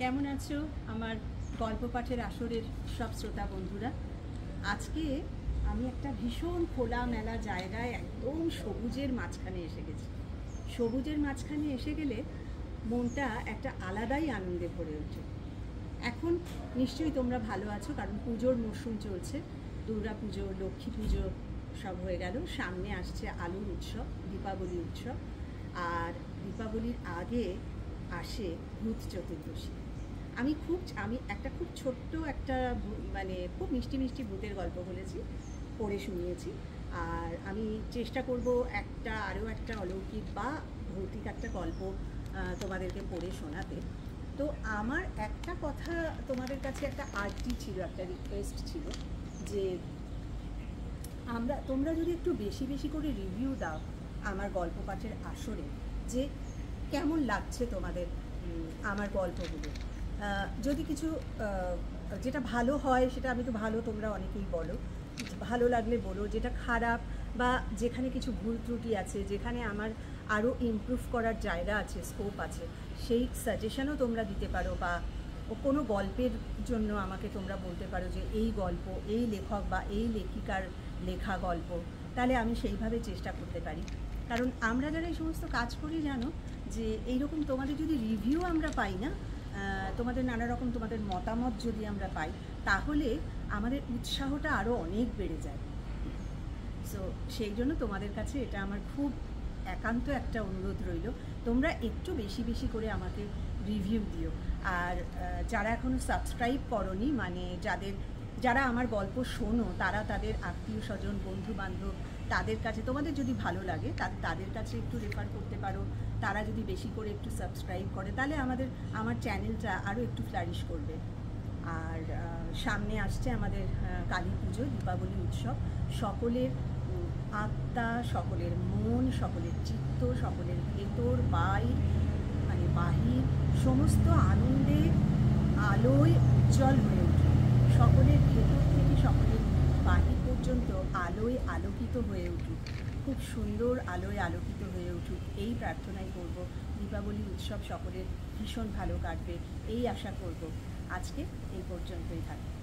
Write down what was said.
কেমন আছো আমার গল্প পাঠের আসরের সব শ্রোতা বন্ধুরা? আজকে আমি একটা ভীষণ খোলামেলা জায়গায় একদম সবুজের মাঝখানে এসে গেছি। সবুজের মাঝখানে এসে গেলে মনটা একটা আলাদাই আনন্দে ভরে ওঠে। এখন নিশ্চয়ই তোমরা ভালো আছো, কারণ পুজোর মরশুম চলছে। দুর্গা পুজো, লক্ষ্মী পুজো সব হয়ে গেল, সামনে আসছে আলুর উৎসব, দীপাবলি উৎসব। আর দীপাবলির আগে আসে ভূত চতুর্দশী। আমি একটা খুব ছোট্ট একটা মানে খুব মিষ্টি মিষ্টি ভূতের গল্প বলেছি, পড়ে শুনিয়েছি। আর আমি চেষ্টা করব আরও একটা অলৌকিক বা ভৌতিক একটা গল্প তোমাদেরকে পড়ে শোনাতে। তো আমার একটা কথা তোমাদের কাছে, একটা আর্জি ছিল, একটা রিকোয়েস্ট ছিল যে তোমরা যদি একটু বেশি বেশি করে রিভিউ দাও আমার গল্প পাঠের আসরে, যে কেমন লাগছে তোমাদের আমার গল্পগুলো। যদি কিছু যেটা ভালো হয় সেটা আমি তো ভালো, তোমরা অনেকেই বলো, ভালো লাগলে বলো। যেটা খারাপ বা যেখানে কিছু ভুল ত্রুটি আছে, যেখানে আমার আরও ইমপ্রুভ করার জায়গা আছে, স্কোপ আছে, সেই সাজেশনও তোমরা দিতে পারো। বা কোনো গল্পের জন্য আমাকে তোমরা বলতে পারো যে এই গল্প, এই লেখক বা এই লেখিকার লেখা গল্প, তাহলে আমি সেইভাবে চেষ্টা করতে পারি। কারণ আমরা যারা এই সমস্ত কাজ করি জানো যে এইরকম তোমাদের যদি রিভিউ আমরা পাই না, তোমাদের নানা রকম তোমাদের মতামত যদি আমরা পাই, তাহলে আমাদের উৎসাহটা আরও অনেক বেড়ে যায়। সো সেই জন্য তোমাদের কাছে এটা আমার খুব একান্ত একটা অনুরোধ রইল, তোমরা একটু বেশি বেশি করে আমাকে রিভিউ দিও। আর যারা এখনও সাবস্ক্রাইব করোনি, মানে যারা আমার গল্প শোনো, তারা তাদের আত্মীয় স্বজন, বন্ধু বান্ধব, তাদের কাছে তোমাদের যদি ভালো লাগে তাদের কাছে একটু রেফার করতে পারো। তারা যদি বেশি করে একটু সাবস্ক্রাইব করে, তাহলে আমার চ্যানেলটা আরও একটু ফ্লারিশ করবে। আর সামনে আসছে আমাদের কালী পুজো, দীপাবলি উৎসব। সকলের আত্মা, সকলের মন, সকলের চিত্ত, সকলের ভেতর মানে বাহির সমস্ত আনন্দে আলোয় উজ্জ্বল হয়ে ওঠে। সকলের ভেতর থেকে সকলের বাহির পর্যন্ত আলোয় আলোকিত হয়ে উঠুক, খুব সুন্দর আলোয় আলোকিত হয়ে উঠুক, এই প্রার্থনাই করব। দীপাবলি উৎসব সকলের ভীষণ ভালো কাটবে এই আশা করব। আজকে এই পর্যন্তই থাকবে।